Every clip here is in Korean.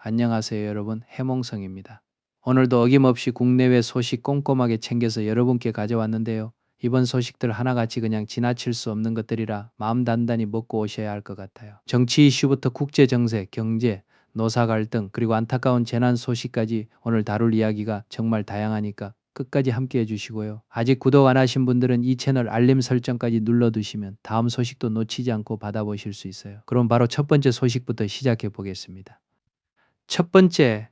안녕하세요 여러분, 해몽성입니다. 오늘도 어김없이 국내외 소식 꼼꼼하게 챙겨서 여러분께 가져왔는데요. 이번 소식들 하나같이 그냥 지나칠 수 없는 것들이라 마음 단단히 먹고 오셔야 할 것 같아요. 정치 이슈부터 국제 정세, 경제, 노사 갈등, 그리고 안타까운 재난 소식까지 오늘 다룰 이야기가 정말 다양하니까 끝까지 함께 해주시고요. 아직 구독 안 하신 분들은 이 채널 알림 설정까지 눌러두시면 다음 소식도 놓치지 않고 받아보실 수 있어요. 그럼 바로 첫 번째 소식부터 시작해 보겠습니다. 첫 번째,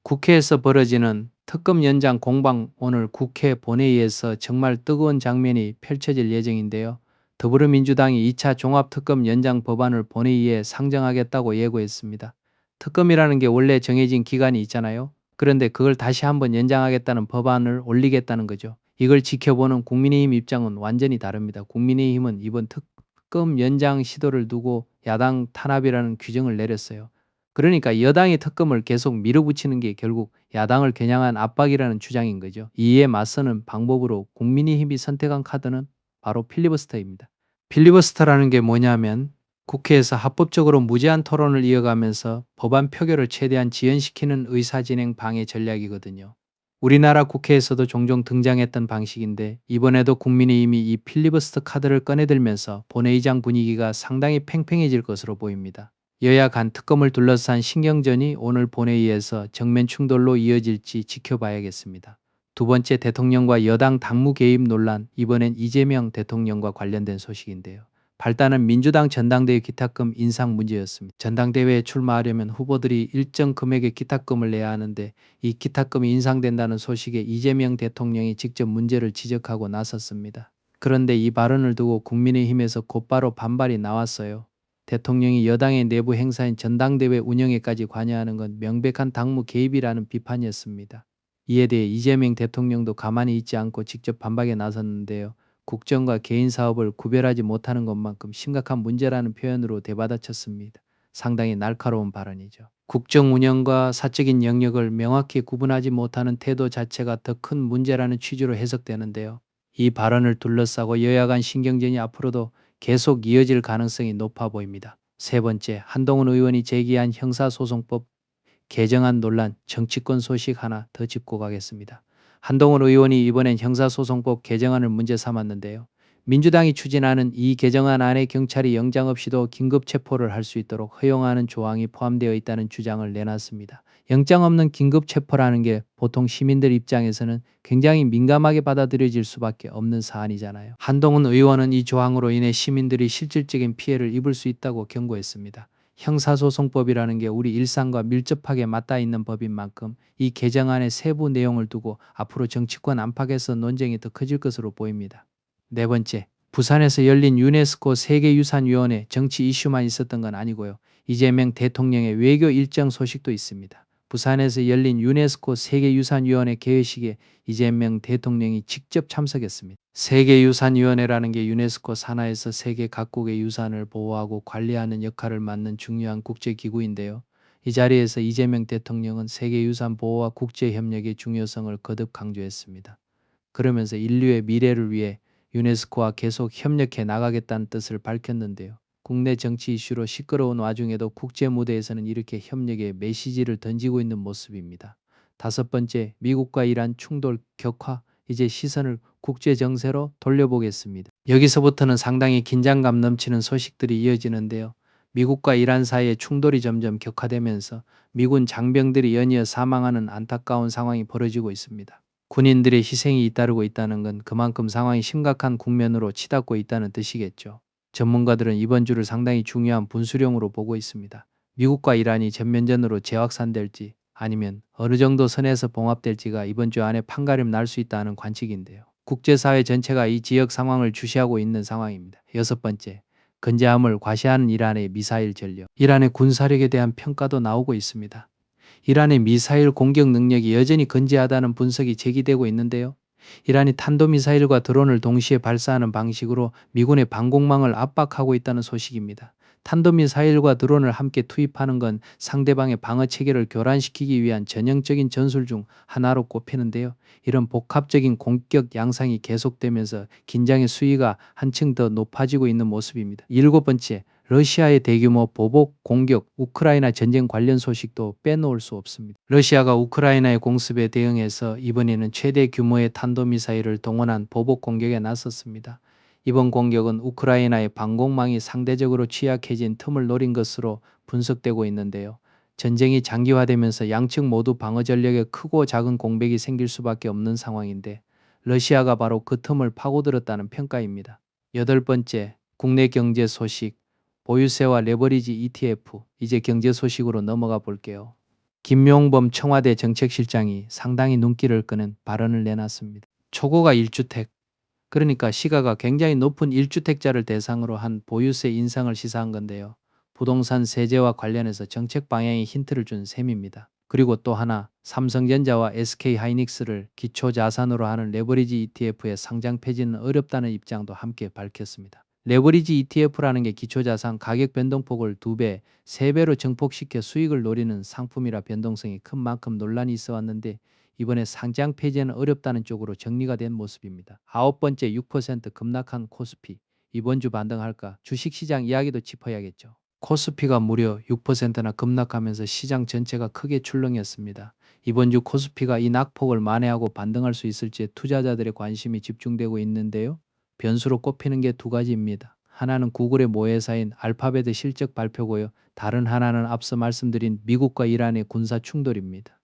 국회에서 벌어지는 특검 연장 공방. 오늘 국회 본회의에서 정말 뜨거운 장면이 펼쳐질 예정인데요. 더불어민주당이 2차 종합특검 연장 법안을 본회의에 상정하겠다고 예고했습니다. 특검이라는 게 원래 정해진 기간이 있잖아요. 그런데 그걸 다시 한번 연장하겠다는 법안을 올리겠다는 거죠. 이걸 지켜보는 국민의힘 입장은 완전히 다릅니다. 국민의힘은 이번 특검 연장 시도를 두고 야당 탄압이라는 규정을 내렸어요. 그러니까 여당이 특검을 계속 밀어붙이는 게 결국 야당을 겨냥한 압박이라는 주장인 거죠. 이에 맞서는 방법으로 국민의힘이 선택한 카드는 바로 필리버스터입니다. 필리버스터라는 게 뭐냐면 국회에서 합법적으로 무제한 토론을 이어가면서 법안 표결을 최대한 지연시키는 의사진행 방해 전략이거든요. 우리나라 국회에서도 종종 등장했던 방식인데 이번에도 국민의힘이 이 필리버스터 카드를 꺼내들면서 본회의장 분위기가 상당히 팽팽해질 것으로 보입니다. 여야 간 특검을 둘러싼 신경전이 오늘 본회의에서 정면 충돌로 이어질지 지켜봐야겠습니다. 두 번째, 대통령과 여당 당무 개입 논란. 이번엔 이재명 대통령과 관련된 소식인데요. 발단은 민주당 전당대회 기탁금 인상 문제였습니다. 전당대회에 출마하려면 후보들이 일정 금액의 기탁금을 내야 하는데 이 기탁금이 인상된다는 소식에 이재명 대통령이 직접 문제를 지적하고 나섰습니다. 그런데 이 발언을 두고 국민의힘에서 곧바로 반발이 나왔어요. 대통령이 여당의 내부 행사인 전당대회 운영에까지 관여하는 건 명백한 당무 개입이라는 비판이었습니다. 이에 대해 이재명 대통령도 가만히 있지 않고 직접 반박에 나섰는데요. 국정과 개인 사업을 구별하지 못하는 것만큼 심각한 문제라는 표현으로 대받아쳤습니다. 상당히 날카로운 발언이죠. 국정 운영과 사적인 영역을 명확히 구분하지 못하는 태도 자체가 더 큰 문제라는 취지로 해석되는데요. 이 발언을 둘러싸고 여야 간 신경전이 앞으로도 계속 이어질 가능성이 높아 보입니다. 세 번째, 한동훈 의원이 제기한 형사소송법 개정안 논란. 정치권 소식 하나 더 짚고 가겠습니다. 한동훈 의원이 이번엔 형사소송법 개정안을 문제 삼았는데요. 민주당이 추진하는 이 개정안 안에 경찰이 영장 없이도 긴급 체포를 할 수 있도록 허용하는 조항이 포함되어 있다는 주장을 내놨습니다. 영장 없는 긴급 체포라는 게 보통 시민들 입장에서는 굉장히 민감하게 받아들여질 수밖에 없는 사안이잖아요. 한동훈 의원은 이 조항으로 인해 시민들이 실질적인 피해를 입을 수 있다고 경고했습니다. 형사소송법이라는 게 우리 일상과 밀접하게 맞닿아 있는 법인 만큼 이 개정안의 세부 내용을 두고 앞으로 정치권 안팎에서 논쟁이 더 커질 것으로 보입니다. 네 번째, 부산에서 열린 유네스코 세계유산위원회. 정치 이슈만 있었던 건 아니고요. 이재명 대통령의 외교 일정 소식도 있습니다. 부산에서 열린 유네스코 세계유산위원회 개회식에 이재명 대통령이 직접 참석했습니다. 세계유산위원회라는 게 유네스코 산하에서 세계 각국의 유산을 보호하고 관리하는 역할을 맡는 중요한 국제기구인데요. 이 자리에서 이재명 대통령은 세계유산 보호와 국제협력의 중요성을 거듭 강조했습니다. 그러면서 인류의 미래를 위해 유네스코와 계속 협력해 나가겠다는 뜻을 밝혔는데요. 국내 정치 이슈로 시끄러운 와중에도 국제 무대에서는 이렇게 협력의 메시지를 던지고 있는 모습입니다. 다섯 번째, 미국과 이란 충돌 격화. 이제 시선을 국제 정세로 돌려보겠습니다. 여기서부터는 상당히 긴장감 넘치는 소식들이 이어지는데요. 미국과 이란 사이의 충돌이 점점 격화되면서 미군 장병들이 연이어 사망하는 안타까운 상황이 벌어지고 있습니다. 군인들의 희생이 잇따르고 있다는 건 그만큼 상황이 심각한 국면으로 치닫고 있다는 뜻이겠죠. 전문가들은 이번 주를 상당히 중요한 분수령으로 보고 있습니다. 미국과 이란이 전면전으로 재확산될지 아니면 어느 정도 선에서 봉합될지가 이번 주 안에 판가름 날 수 있다는 관측인데요. 국제사회 전체가 이 지역 상황을 주시하고 있는 상황입니다. 여섯 번째, 근제함을 과시하는 이란의 미사일 전력. 이란의 군사력에 대한 평가도 나오고 있습니다. 이란의 미사일 공격 능력이 여전히 건재하다는 분석이 제기되고 있는데요. 이란이 탄도미사일과 드론을 동시에 발사하는 방식으로 미군의 방공망을 압박하고 있다는 소식입니다. 탄도미사일과 드론을 함께 투입하는 건 상대방의 방어 체계를 교란시키기 위한 전형적인 전술 중 하나로 꼽히는데요. 이런 복합적인 공격 양상이 계속되면서 긴장의 수위가 한층 더 높아지고 있는 모습입니다. 일곱 번째, 러시아의 대규모 보복 공격, 우크라이나 전쟁 관련 소식도 빼놓을 수 없습니다. 러시아가 우크라이나의 공습에 대응해서 이번에는 최대 규모의 탄도미사일을 동원한 보복 공격에 나섰습니다. 이번 공격은 우크라이나의 방공망이 상대적으로 취약해진 틈을 노린 것으로 분석되고 있는데요. 전쟁이 장기화되면서 양측 모두 방어 전력에 크고 작은 공백이 생길 수밖에 없는 상황인데 러시아가 바로 그 틈을 파고들었다는 평가입니다. 여덟 번째, 국내 경제 소식. 보유세와 레버리지 ETF, 이제 경제 소식으로 넘어가 볼게요. 김용범 청와대 정책실장이 상당히 눈길을 끄는 발언을 내놨습니다. 초고가 1주택, 그러니까 시가가 굉장히 높은 1주택자를 대상으로 한 보유세 인상을 시사한 건데요. 부동산 세제와 관련해서 정책 방향에 힌트를 준 셈입니다. 그리고 또 하나, 삼성전자와 SK하이닉스를 기초자산으로 하는 레버리지 ETF의 상장 폐지는 어렵다는 입장도 함께 밝혔습니다. 레버리지 ETF라는 게 기초자산 가격 변동폭을 2배, 3배로 증폭시켜 수익을 노리는 상품이라 변동성이 큰 만큼 논란이 있어 왔는데 이번에 상장 폐지는 어렵다는 쪽으로 정리가 된 모습입니다. 아홉 번째, 6% 급락한 코스피. 이번 주 반등할까? 주식시장 이야기도 짚어야겠죠. 코스피가 무려 6%나 급락하면서 시장 전체가 크게 출렁였습니다. 이번 주 코스피가 이 낙폭을 만회하고 반등할 수 있을지 투자자들의 관심이 집중되고 있는데요. 변수로 꼽히는 게 두 가지입니다. 하나는 구글의 모회사인 알파벳의 실적 발표고요. 다른 하나는 앞서 말씀드린 미국과 이란의 군사 충돌입니다.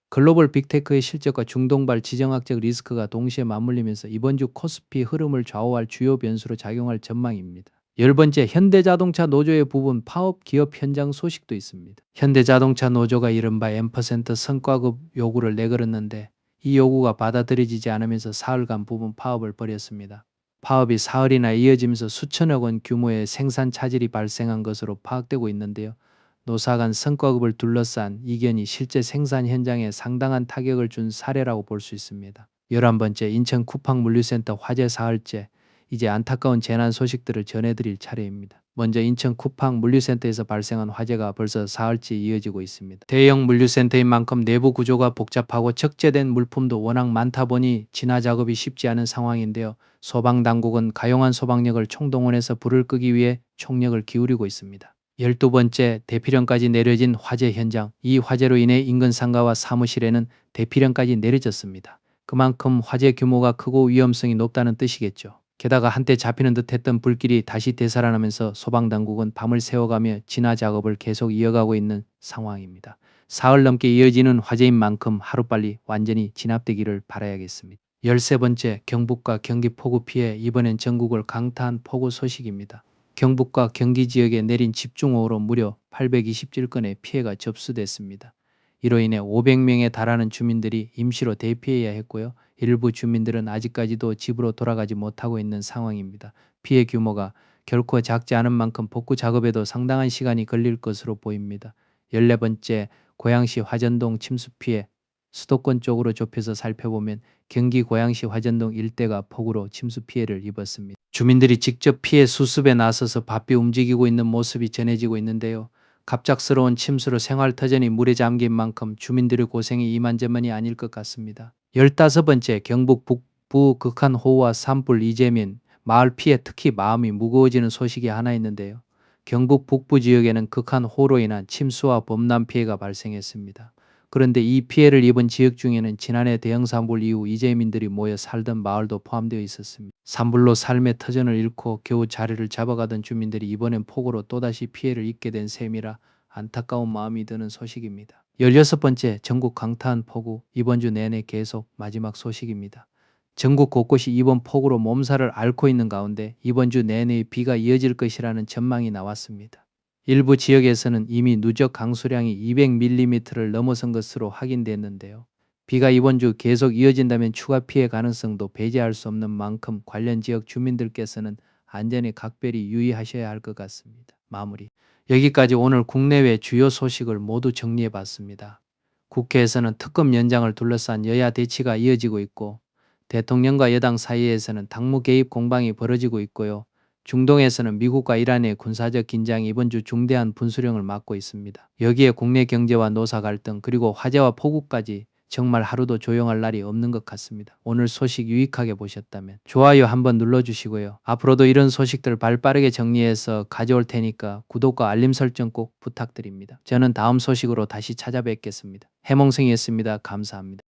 글로벌 빅테크의 실적과 중동발 지정학적 리스크가 동시에 맞물리면서 이번 주 코스피 흐름을 좌우할 주요 변수로 작용할 전망입니다. 열 번째, 현대자동차 노조의 부분 파업 기업 현장 소식도 있습니다. 현대자동차 노조가 이른바 M% 성과급 요구를 내걸었는데 이 요구가 받아들여지지 않으면서 사흘간 부분 파업을 벌였습니다. 파업이 사흘이나 이어지면서 수천억 원 규모의 생산 차질이 발생한 것으로 파악되고 있는데요. 노사 간 성과급을 둘러싼 이견이 실제 생산 현장에 상당한 타격을 준 사례라고 볼 수 있습니다. 11번째, 인천 쿠팡 물류센터 화재 사흘째. 이제 안타까운 재난 소식들을 전해드릴 차례입니다. 먼저 인천 쿠팡 물류센터에서 발생한 화재가 벌써 사흘째 이어지고 있습니다. 대형 물류센터인 만큼 내부 구조가 복잡하고 적재된 물품도 워낙 많다 보니 진화 작업이 쉽지 않은 상황인데요. 소방당국은 가용한 소방력을 총동원해서 불을 끄기 위해 총력을 기울이고 있습니다. 12번째, 대피령까지 내려진 화재 현장. 이 화재로 인해 인근 상가와 사무실에는 대피령까지 내려졌습니다. 그만큼 화재 규모가 크고 위험성이 높다는 뜻이겠죠. 게다가 한때 잡히는 듯했던 불길이 다시 되살아나면서 소방당국은 밤을 새워가며 진화 작업을 계속 이어가고 있는 상황입니다. 사흘 넘게 이어지는 화재인 만큼 하루빨리 완전히 진압되기를 바라야겠습니다. 13번째, 경북과 경기 폭우 피해. 이번엔 전국을 강타한 폭우 소식입니다. 경북과 경기 지역에 내린 집중호우로 무려 827건의 피해가 접수됐습니다. 이로 인해 500명에 달하는 주민들이 임시로 대피해야 했고요. 일부 주민들은 아직까지도 집으로 돌아가지 못하고 있는 상황입니다. 피해 규모가 결코 작지 않은 만큼 복구 작업에도 상당한 시간이 걸릴 것으로 보입니다. 14번째, 고양시 화전동 침수 피해. 수도권 쪽으로 좁혀서 살펴보면 경기 고양시 화전동 일대가 폭우로 침수 피해를 입었습니다. 주민들이 직접 피해 수습에 나서서 바삐 움직이고 있는 모습이 전해지고 있는데요. 갑작스러운 침수로 생활터전이 물에 잠긴 만큼 주민들의 고생이 이만저만이 아닐 것 같습니다. 15번째, 경북 북부 극한호우와 산불 이재민, 마을 피해 특히 마음이 무거워지는 소식이 하나 있는데요. 경북 북부 지역에는 극한호우로 인한 침수와 범람 피해가 발생했습니다. 그런데 이 피해를 입은 지역 중에는 지난해 대형 산불 이후 이재민들이 모여 살던 마을도 포함되어 있었습니다. 산불로 삶의 터전을 잃고 겨우 자리를 잡아가던 주민들이 이번엔 폭우로 또다시 피해를 입게 된 셈이라 안타까운 마음이 드는 소식입니다. 16번째, 전국 강타한 폭우. 이번 주 내내 계속 마지막 소식입니다. 전국 곳곳이 이번 폭우로 몸살을 앓고 있는 가운데 이번 주 내내 비가 이어질 것이라는 전망이 나왔습니다. 일부 지역에서는 이미 누적 강수량이 200mm를 넘어선 것으로 확인됐는데요. 비가 이번 주 계속 이어진다면 추가 피해 가능성도 배제할 수 없는 만큼 관련 지역 주민들께서는 안전에 각별히 유의하셔야 할 것 같습니다. 마무리. 여기까지 오늘 국내외 주요 소식을 모두 정리해 봤습니다. 국회에서는 특검 연장을 둘러싼 여야 대치가 이어지고 있고 대통령과 여당 사이에서는 당무 개입 공방이 벌어지고 있고요. 중동에서는 미국과 이란의 군사적 긴장이 이번 주 중대한 분수령을 맞고 있습니다. 여기에 국내 경제와 노사 갈등 그리고 화재와 폭우까지 정말 하루도 조용할 날이 없는 것 같습니다. 오늘 소식 유익하게 보셨다면 좋아요 한번 눌러주시고요. 앞으로도 이런 소식들 발빠르게 정리해서 가져올 테니까 구독과 알림 설정 꼭 부탁드립니다. 저는 다음 소식으로 다시 찾아뵙겠습니다. 해몽성이었습니다. 감사합니다.